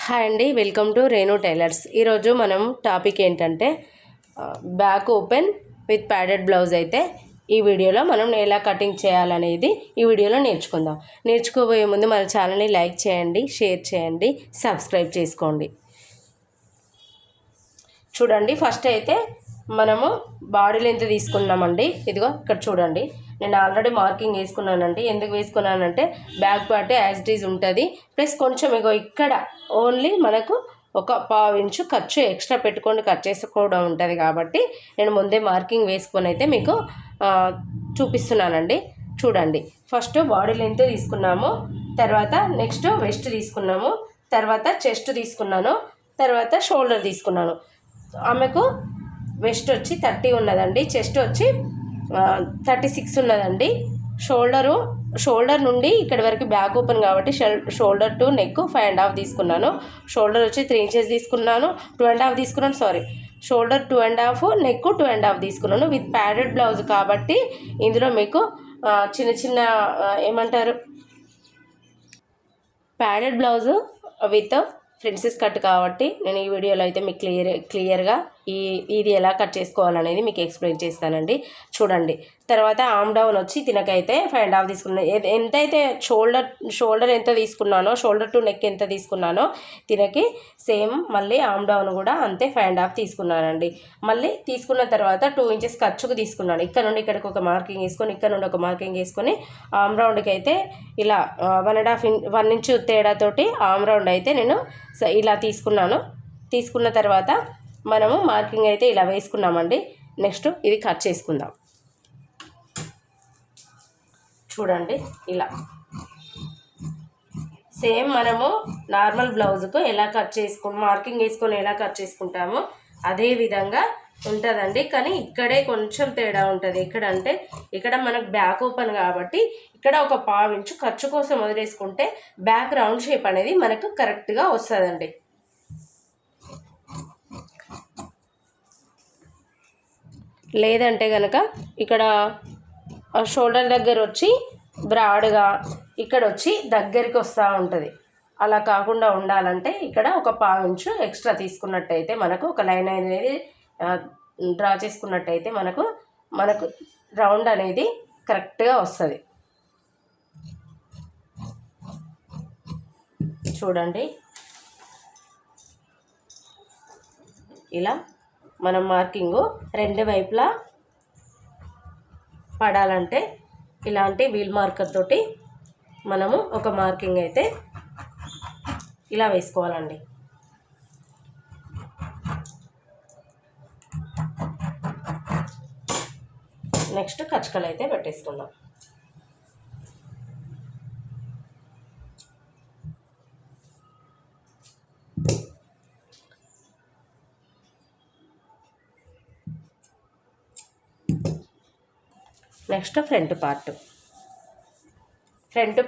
Hi అండి, welcome to Renu tailors. ఈరోజు మనం టాపిక్ ఏంటంటే back open with padded blouse అయితే ఈ వీడియోలో మనం ఎలా కటింగ్ చేయాలనేది ఈ వీడియోలో నేర్చుకుందాం. నేర్చుకోబోయే ముందు మన ఛానల్ని లైక్ చేయండి, షేర్ చేయండి, సబ్స్క్రైబ్ చేసుకోండి. చూడండి, ఫస్ట్ అయితే మనము బాడీ లెంత్ తీసుకున్నామండి. ఇదిగో ఇక్కడ చూడండి, నేను ఆల్రెడీ మార్కింగ్ వేసుకున్నానండి. ఎందుకు వేసుకున్నానంటే back part as it is ఉంటుంది, ప్లస్ కొంచెం ఇగో ఇక్కడ ఓన్లీ మనకు ఒక పావు ఇంచు ఖర్చు ఎక్స్ట్రా పెట్టుకొని కట్ చేసుకోవడం ఉంటుంది కాబట్టి నేను ముందే మార్కింగ్ వేసుకొని అయితే మీకు చూపిస్తున్నానండి. చూడండి, ఫస్ట్ బాడీ లెంత్ తీసుకున్నాము, తర్వాత నెక్స్ట్ వెస్ట్ తీసుకున్నాము, తర్వాత చెస్ట్ తీసుకున్నాను, తర్వాత షోల్డర్ తీసుకున్నాను. ఆమెకు వెస్ట్ వచ్చి 30 ఉన్నదండి, చెస్ట్ వచ్చి 36 ఉన్నదండి. షోల్డర్ నుండి ఇక్కడి వరకు బ్యాక్ ఓపెన్ కాబట్టి షోల్డర్ టు నెక్ 5.5 తీసుకున్నాను. షోల్డర్ వచ్చి 3 ఇంచెస్ తీసుకున్నాను, 2.5 తీసుకున్నాను, షోల్డర్ 2.5, నెక్ 2.5 తీసుకున్నాను. విత్ ప్యాడెడ్ బ్లౌజ్ కాబట్టి ఇందులో మీకు చిన్న చిన్న ఏమంటారు, padded blouse with princess cut కాబట్టి నేను ఈ వీడియోలో అయితే మీకు క్లియర్గా ఇది ఎలా కట్ చేసుకోవాలనేది మీకు ఎక్స్ప్లెయిన్ చేస్తానండి. చూడండి, తర్వాత ఆమ్ డౌన్ వచ్చి తినకైతే 5.5 తీసుకున్నాను. ఎంతైతే షోల్డర్ ఎంత తీసుకున్నానో, షోల్డర్ టు నెక్ ఎంత తీసుకున్నానో తినకి సేమ్ మళ్ళీ ఆమ్ డౌన్ కూడా అంతే 5.5 తీసుకున్నానండి. మళ్ళీ తీసుకున్న తర్వాత 2 ఇంచెస్ ఖర్చుకు తీసుకున్నాను. ఇక్కడ నుండి ఇక్కడికి ఒక మార్కింగ్ వేసుకొని, ఇక్కడ నుండి ఒక మార్కింగ్ వేసుకొని ఆమ్ రౌండ్కి అయితే ఇలా 1 ఇంచు తేడాతోటి ఆమ్ రౌండ్ అయితే నేను ఇలా తీసుకున్న తర్వాత మనము మార్కింగ్ అయితే ఇలా వేసుకున్నామండి. నెక్స్ట్ ఇది కట్ చేసుకుందాం. చూడండి, ఇలా సేమ్ మనము నార్మల్ బ్లౌజ్కు ఎలా మార్కింగ్ వేసుకొని ఎలా కట్ చేసుకుంటామో అదే విధంగా ఉంటుందండి. కానీ ఇక్కడే కొంచెం తేడా ఉంటుంది. ఎక్కడంటే ఇక్కడ మనకు బ్యాక్ ఓపెన్ కాబట్టి ఇక్కడ ఒక పావు ఇంచు ఖర్చు కోసం వదిలేసుకుంటే బ్యాక్ రౌండ్ షేప్ అనేది మనకు కరెక్ట్గా వస్తుందండి. లేదంటే కనుక ఇక్కడ షోల్డర్ దగ్గర వచ్చి బ్రాడ్గా ఇక్కడ వచ్చి దగ్గరికి వస్తూ ఉంటుంది. అలా కాకుండా ఉండాలంటే ఇక్కడ ఒక పావు ఇంచు ఎక్స్ట్రా తీసుకున్నట్టయితే మనకు ఒక లైన్ అనేది డ్రా చేసుకున్నట్టయితే మనకు రౌండ్ అనేది కరెక్ట్గా వస్తుంది. చూడండి, ఇలా మనం మార్కింగు 2 వైపులా పడాలంటే ఇలాంటి వీల్ మార్కర్ తోటి మనము ఒక మార్కింగ్ అయితే ఇలా వేసుకోవాలండి. నెక్స్ట్ కచ్చకలు అయితే పెట్టేసుకుందాం. నెక్స్ట్ ఫ్రంట్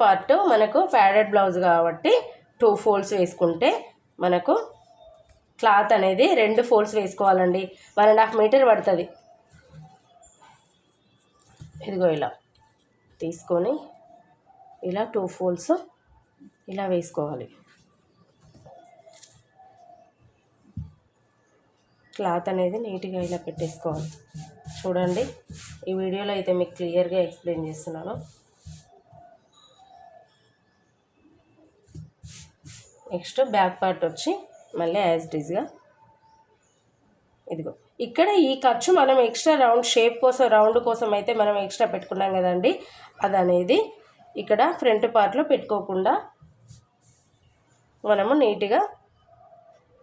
పార్ట్ మనకు ప్యాడెడ్ బ్లౌజ్ కాబట్టి 2 ఫోల్డ్స్ వేసుకుంటే మనకు క్లాత్ అనేది 2 ఫోల్డ్స్ వేసుకోవాలండి. 1.5 మీటర్ పడుతుంది. ఇదిగో ఇలా తీసుకొని ఇలా 2 ఫోల్డ్స్ ఇలా వేసుకోవాలి. క్లాత్ అనేది నీట్గా ఇలా పెట్టేసుకోవాలి. చూడండి, ఈ వీడియోలో అయితే మీకు క్లియర్గా ఎక్స్ప్లెయిన్ చేస్తున్నాను. నెక్స్ట్ బ్యాక్ పార్ట్ వచ్చి మళ్ళీ యాజ్ ఇట్ ఈజ్గా ఇదిగో ఇక్కడ ఈ ఖర్చు మనం ఎక్స్ట్రా రౌండ్ కోసం అయితే మనం ఎక్స్ట్రా పెట్టుకున్నాం కదండి, అది అనేది ఇక్కడ ఫ్రంట్ పార్ట్లో పెట్టుకోకుండా మనము నీట్గా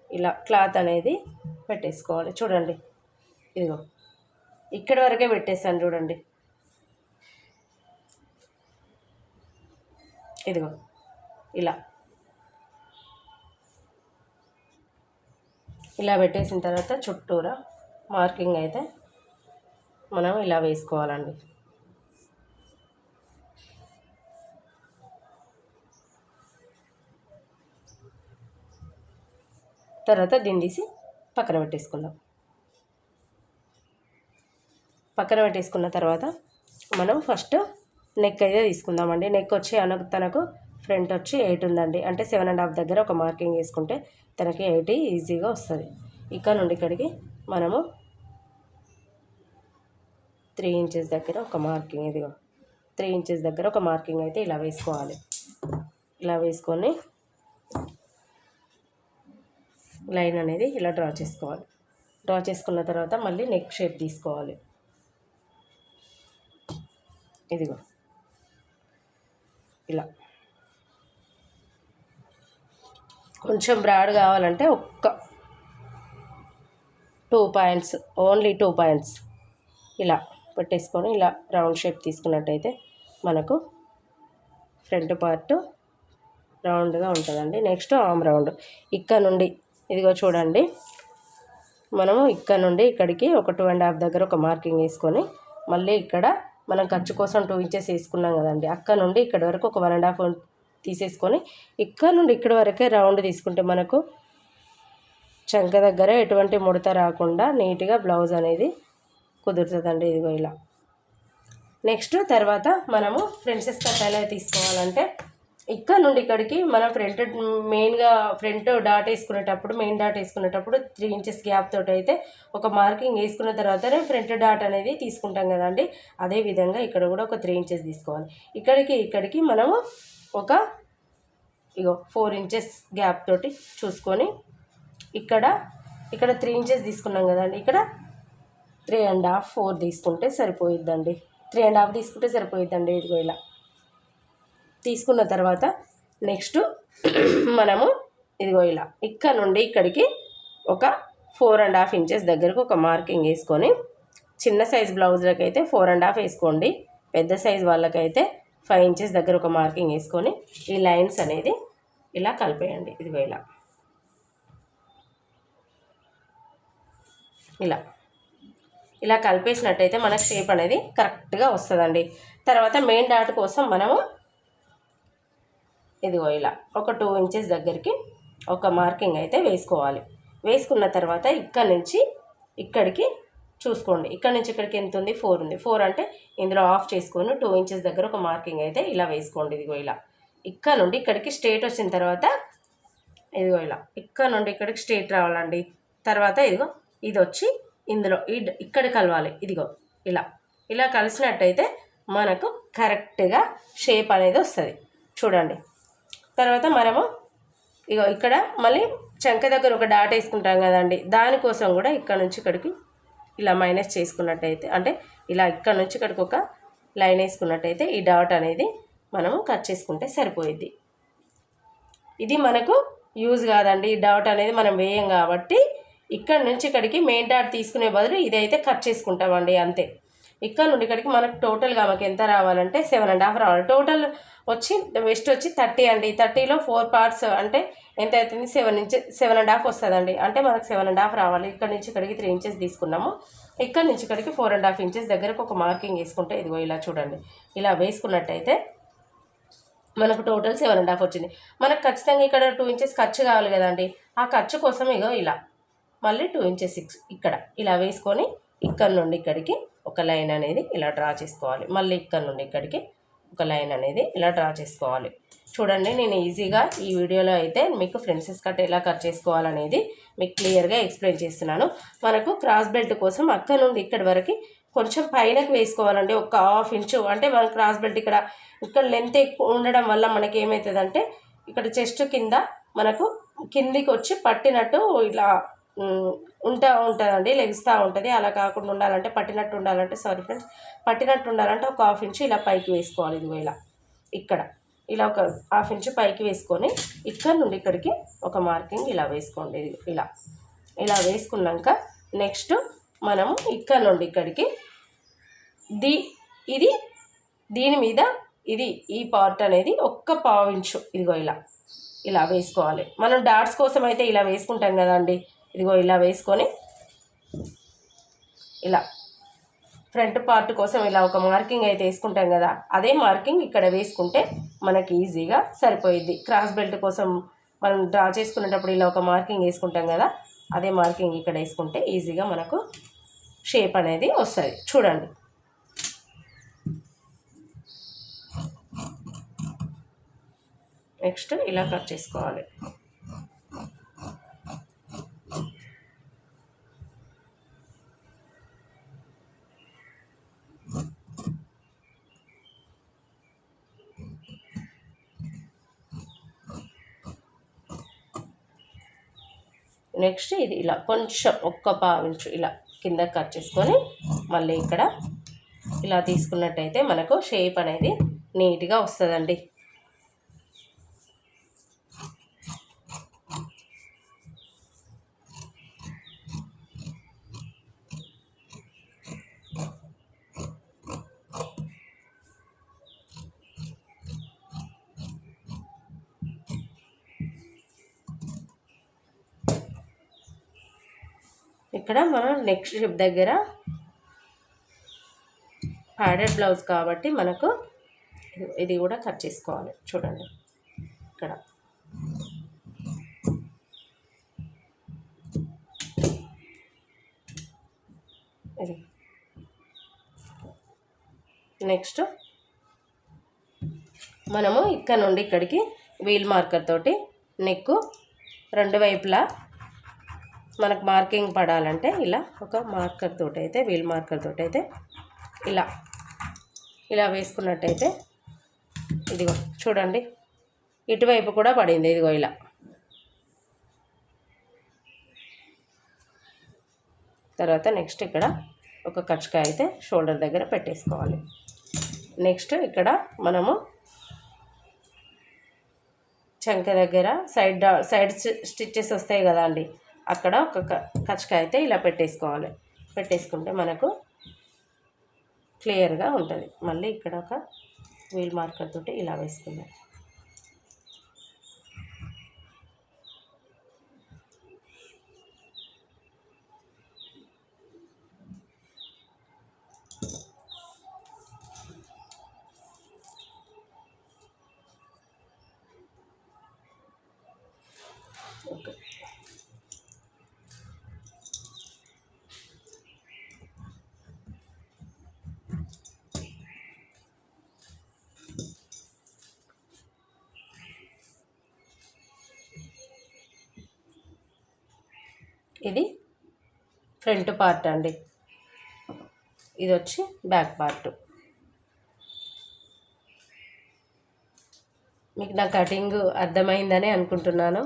ఇలా క్లాత్ అనేది పెట్టేసుకోవాలి. చూడండి, ఇదిగో ఇక్కడి వరకే పెట్టేసాను. చూడండి, ఇదిగో ఇలా పెట్టేసిన తర్వాత చుట్టూరా మార్కింగ్ అయితే మనం ఇలా వేసుకోవాలండి. తర్వాత దీన్ని తీసి పక్కన పెట్టేసుకున్న తర్వాత మనం ఫస్ట్ నెక్ అయితే తీసుకుందామండి. నెక్ వచ్చి తనకు ఫ్రంట్ వచ్చి 8 ఉందండి, అంటే 7.5 దగ్గర ఒక మార్కింగ్ వేసుకుంటే తనకి 8 ఈజీగా వస్తుంది. ఇక్కడ నుండి ఇక్కడికి మనము 3 ఇంచెస్ దగ్గర ఒక మార్కింగ్, ఇదిగో 3 ఇంచెస్ దగ్గర ఒక మార్కింగ్ అయితే ఇలా వేసుకోవాలి. ఇలా వేసుకొని లైన్ అనేది ఇలా డ్రా చేసుకోవాలి. డ్రా చేసుకున్న తర్వాత మళ్ళీ నెక్ షేప్ తీసుకోవాలి. ఇదిగో ఇలా కొంచెం బ్రాడ్ కావాలంటే ఒక్క 2 పాయింట్స్, ఓన్లీ 2 పాయింట్స్ ఇలా పెట్టేసుకొని ఇలా రౌండ్ షేప్ తీసుకున్నట్టయితే మనకు ఫ్రంట్ పార్ట్ రౌండ్గా ఉంటుందండి. నెక్స్ట్ ఆర్మ్ రౌండ్ ఇక్కడ నుండి ఇదిగో చూడండి, మనము ఇక్కడ నుండి ఇక్కడికి ఒక 2.5 దగ్గర ఒక మార్కింగ్ వేసుకొని మళ్ళీ ఇక్కడ మనం ఖర్చు కోసం 2 ఇంచెస్ వేసుకున్నాం కదండి, అక్కడ నుండి ఇక్కడ వరకు ఒక 1.5 తీసేసుకొని ఇక్కడ నుండి ఇక్కడ వరకే రౌండ్ తీసుకుంటే మనకు చంక దగ్గర ఎటువంటి ముడత రాకుండా నీట్గా బ్లౌజ్ అనేది కుదురుతుందండి. ఇదిగో ఇలా. నెక్స్ట్ తర్వాత మనము ప్రిన్సెస్ కట్ ఎలా తీసుకోవాలంటే ఇక్కడ నుండి ఇక్కడికి మనం మెయిన్గా ఫ్రంట్ డాట్ వేసుకునేటప్పుడు, మెయిన్ డాట్ వేసుకునేటప్పుడు 3 ఇంచెస్ గ్యాప్ తోటి అయితే ఒక మార్కింగ్ వేసుకున్న తర్వాతనే ఫ్రంట్ డాట్ అనేది తీసుకుంటాం కదండి. అదేవిధంగా ఇక్కడ కూడా ఒక 3 ఇంచెస్ తీసుకోవాలి. ఇక్కడికి మనము ఒక 4 ఇంచెస్ గ్యాప్ తోటి చూసుకొని ఇక్కడ 3 ఇంచెస్ తీసుకున్నాం కదండి, ఇక్కడ 3.5 4 తీసుకుంటే సరిపోయిద్దండి. 3.5 తీసుకుంటే సరిపోయిద్దండి. ఇదిగో ఇలా తీసుకున్న తర్వాత నెక్స్ట్ మనము ఇదిగో ఇలా ఇక్కడ నుండి ఇక్కడికి ఒక 4.5 ఇంచెస్ దగ్గరకు ఒక మార్కింగ్ వేసుకొని, చిన్న సైజ్ బ్లౌజ్లకి అయితే 4.5 వేసుకోండి, పెద్ద సైజ్ వాళ్ళకైతే 5 ఇంచెస్ దగ్గర ఒక మార్కింగ్ వేసుకొని ఈ లైన్స్ అనేది ఇలా కలిపేయండి. ఇదిగో ఇలా ఇలా ఇలా కలిపేసినట్టయితే మనకు షేప్ అనేది కరెక్ట్గా వస్తుందండి. తర్వాత మెయిన్ డాట్ కోసం మనము ఇదిగో ఇలా ఒక 2 ఇంచెస్ దగ్గరికి ఒక మార్కింగ్ అయితే వేసుకోవాలి. వేసుకున్న తర్వాత ఇక్కడ నుంచి ఇక్కడికి చూసుకోండి, ఇక్కడ నుంచి ఇక్కడికి ఎంత ఉంది, 4 ఉంది. 4 అంటే ఇందులో ఆఫ్ చేసుకొని 2 ఇంచెస్ దగ్గర ఒక మార్కింగ్ అయితే ఇలా వేసుకోండి. ఇదిగో ఇలా ఇక్కడ నుండి ఇక్కడికి స్ట్రేట్ వచ్చిన తర్వాత ఇదిగో ఇలా ఇక్కడ నుండి ఇక్కడికి స్ట్రేట్ రావాలండి. తర్వాత ఇదిగో ఇది వచ్చి ఇందులో ఇక్కడ కలవాలి. ఇదిగో ఇలా ఇలా కలిసినట్టయితే మనకు కరెక్ట్గా షేప్ అనేది వస్తుంది. చూడండి. తర్వాత మనము ఇగో ఇక్కడ మళ్ళీ చంక దగ్గర ఒక డాట్ వేసుకుంటాం కదండి, దానికోసం కూడా ఇక్కడ నుంచి ఇక్కడికి ఇలా మైనస్ చేసుకున్నట్టయితే, అంటే ఇలా ఇక్కడ నుంచి ఇక్కడికి ఒక లైన్ వేసుకున్నట్టయితే ఈ డాట్ అనేది మనము కట్ చేసుకుంటే సరిపోయిద్ది. ఇది మనకు యూజ్ కాదండి, ఈ డాట్ అనేది మనం వేయం కాబట్టి ఇక్కడ నుంచి ఇక్కడికి మెయిన్ డాట్ తీసుకునే బదులు ఇదైతే కట్ చేసుకుంటామండి, అంతే. ఇక్కడ నుండి ఇక్కడికి మనకు టోటల్గా మనకి ఎంత రావాలంటే 7.5 రావాలి. టోటల్ వచ్చి వెస్ట్ వచ్చి 30 అండి. 30లో 4 పార్ట్స్ అంటే ఎంత అవుతుంది, 7.5 వస్తుందండి. అంటే మనకు 7.5 రావాలి. ఇక్కడ నుంచి ఇక్కడికి 3 ఇంచెస్ తీసుకున్నాము, ఇక్కడ నుంచి ఇక్కడికి 4.5 ఇంచెస్ దగ్గరకు ఒక మార్కింగ్ వేసుకుంటే ఇదిగో ఇలా చూడండి, ఇలా వేసుకున్నట్టయితే మనకు టోటల్ 7.5 వచ్చింది. మనకు ఖచ్చితంగా ఇక్కడ 2 ఇంచెస్ ఖర్చు కావాలి కదండి, ఆ ఖర్చు కోసం ఇగో ఇలా మళ్ళీ 2 ఇంచెస్ ఇక్కడ ఇలా వేసుకొని ఇక్కడ నుండి ఇక్కడికి ఒక లైన్ అనేది ఇలా డ్రా చేసుకోవాలి. మళ్ళీ ఇక్కడ నుండి ఇక్కడికి ఒక లైన్ అనేది ఇలా డ్రా చేసుకోవాలి. చూడండి, నేను ఈజీగా ఈ వీడియోలో అయితే మీకు ప్రిన్సెస్ కట్ ఎలా కట్ చేసుకోవాలనేది మీకు క్లియర్గా ఎక్స్ప్లెయిన్ చేస్తున్నాను. మనకు క్రాస్ బెల్ట్ కోసం అక్కడ నుండి ఇక్కడి వరకు కొంచెం పైనకి వేసుకోవాలండి, ఒక 1/2 ఇంచు. అంటే మన క్రాస్ బెల్ట్ ఇక్కడ లెంత్ ఎక్కువ ఉండడం వల్ల మనకి ఏమవుతుందంటే ఇక్కడ చెస్ట్ కింద మనకు కిందికి వచ్చి పట్టినట్టు ఇలా ఉంటుందండి, లెగిస్తూ ఉంటుంది. అలా కాకుండా ఉండాలంటే పట్టినట్టు ఉండాలంటే ఒక 1/2 ఇంచు ఇలా పైకి వేసుకోవాలి. ఇదిగో ఇలా ఇక్కడ ఇలా ఒక 1/2 ఇంచు పైకి వేసుకొని ఇక్కడ నుండి ఇక్కడికి ఒక మార్కింగ్ ఇలా వేసుకోండి. ఇలా వేసుకున్నాక నెక్స్ట్ మనము ఇక్కడ నుండి ఇక్కడికి దీని మీద ఈ పార్ట్ అనేది ఒక్క 1/2 ఇంచు ఇదిగో ఇలా వేసుకోవాలి. మనం డాట్స్ కోసం అయితే ఇలా వేసుకుంటాం కదండి, ఇదిగో ఇలా వేసుకొని ఇలా ఫ్రంట్ పార్ట్ కోసం ఇలా ఒక మార్కింగ్ అయితే వేసుకుంటాం కదా, అదే మార్కింగ్ ఇక్కడ వేసుకుంటే మనకి ఈజీగా సరిపోయిద్ది. క్రాస్ బెల్ట్ కోసం మనం డ్రా చేసుకునేటప్పుడు ఇలా ఒక మార్కింగ్ వేసుకుంటాం కదా, అదే మార్కింగ్ ఇక్కడ వేసుకుంటే ఈజీగా మనకు షేప్ అనేది వస్తుంది. చూడండి. నెక్స్ట్ ఇలా కట్ చేసుకోవాలి. నెక్స్ట్ ఇది ఇలా కొంచెం ఒక్క పావించు ఇలా కింద కట్ చేసుకొని మళ్ళీ ఇక్కడ ఇలా తీసుకున్నట్టయితే మనకు షేప్ అనేది నీట్గా వస్తుందండి. ఇక్కడ మనం నెక్ షేప్ దగ్గర ప్యాడెడ్ బ్లౌజ్ కాబట్టి మనకు ఇది కూడా కట్ చేసుకోవాలి. చూడండి ఇక్కడ ఇది. నెక్స్ట్ మనము ఇక్కడ నుండి ఇక్కడికి వీల్ మార్కర్ తోటి నెక్ రెండు వైపులా మనకు మార్కింగ్ పడాలంటే ఇలా ఒక మార్కర్ తోటి అయితే వీల్ మార్కర్ తోటి అయితే ఇలా వేసుకున్నట్టయితే ఇదిగో చూడండి ఇటువైపు కూడా పడింది. ఇదిగో ఇలా తర్వాత నెక్స్ట్ ఇక్కడ ఒక కచ్చకాయ అయితే షోల్డర్ దగ్గర పెట్టేసుకోవాలి. నెక్స్ట్ ఇక్కడ మనము చంక దగ్గర సైడ్ స్టిచ్చెస్ వస్తాయి కదా అండి, అక్కడ ఒక కచ్చకాయ అయితే ఇలా పెట్టేసుకోవాలి. పెట్టేసుకుంటే మనకు క్లియర్గా ఉంటుంది. మళ్ళీ ఇక్కడ ఒక వీల్ మార్కర్ తోటి ఇలా వేసుకుందాం. ఓకే, ఇది ఫ్రంట్ పార్ట్ అండి, ఇది వచ్చి బ్యాక్ పార్ట్. మీకు నా కటింగ్ అర్థమైందని అనుకుంటున్నాను.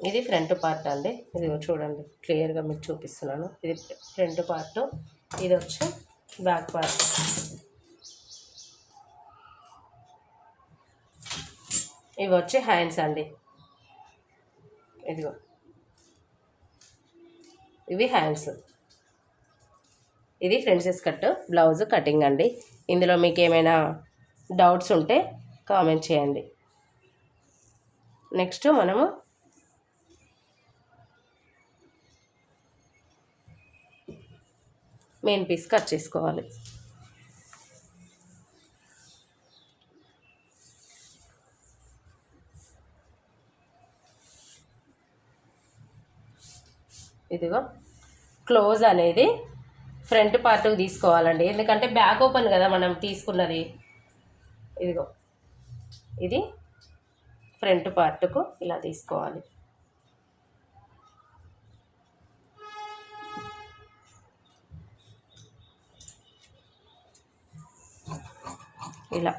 ఇది ఫ్రంట్ పార్ట్ అండి, ఇది చూడండి క్లియర్గా మీకు చూపిస్తున్నాను. ఇది ఫ్రంట్ పార్ట్, ఇది వచ్చి బ్యాక్ పార్ట్. ఇవి వచ్చి హ్యాండ్స్ అండి, ఇదిగో ఇవి హ్యాండ్స్. ఇది ప్రిన్సెస్ కట్ బ్లౌజ్ కటింగ్ అండి. ఇందులో మీకు ఏమైనా డౌట్స్ ఉంటే కామెంట్ చేయండి. నెక్స్ట్ మనము మెయిన్ పీస్ కట్ చేసుకోవాలి. ఇదిగో క్లోజ్ అనేది ఫ్రంట్ పార్ట్కి తీసుకోవాలండి, ఎందుకంటే బ్యాక్ ఓపెన్ కదా మనం తీసుకున్నది. ఇదిగో ఇది ఫ్రంట్ పార్ట్కు ఇలా తీసుకోవాలి. ఇలా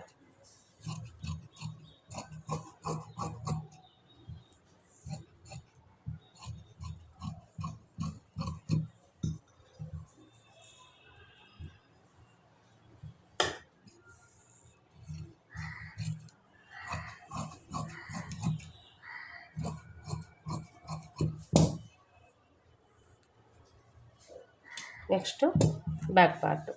నెక్స్ట్ బ్యాక్ పార్ట్.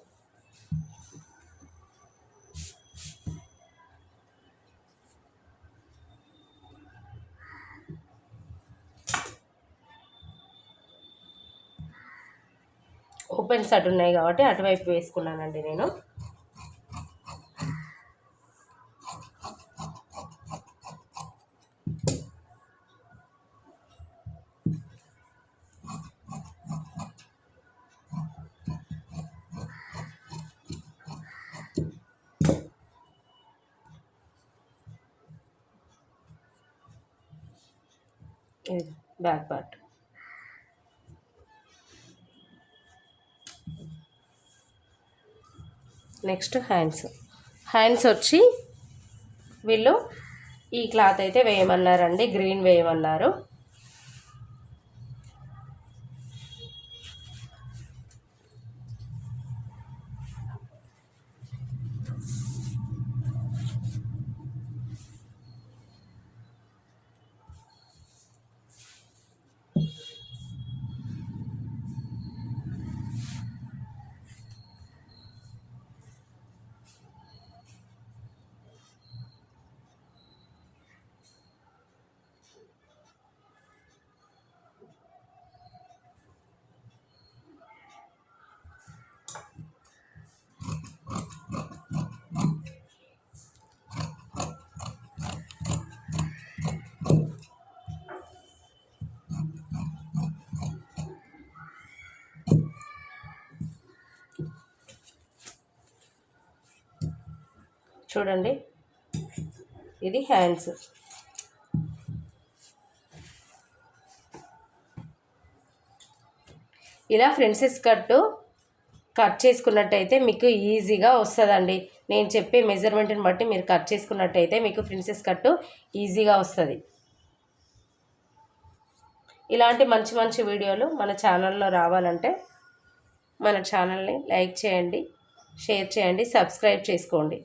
ఓపెన్స్ అటు ఉన్నాయి కాబట్టి అటువైపు వేసుకున్నానండి నేను. ఇది బ్యాక్ పార్ట్. నెక్స్ట్ హ్యాండ్స్ వచ్చి వీళ్ళు ఈ క్లాత్ అయితే వేయమన్నారండి, గ్రీన్ వేయమన్నారు. చూడండి, ఇది హ్యాండ్స్. ఇలా ప్రిన్సెస్ కట్ చేసుకున్నట్టయితే మీకు ఈజీగా వస్తుందండి. నేను చెప్పే మెజర్మెంట్ని బట్టి మీరు కట్ చేసుకున్నట్టయితే మీకు ప్రిన్సెస్ కట్ ఈజీగా వస్తుంది. ఇలాంటి మంచి మంచి వీడియోలు మన ఛానల్లో రావాలంటే మన ఛానల్ని లైక్ చేయండి, షేర్ చేయండి, సబ్స్క్రైబ్ చేసుకోండి.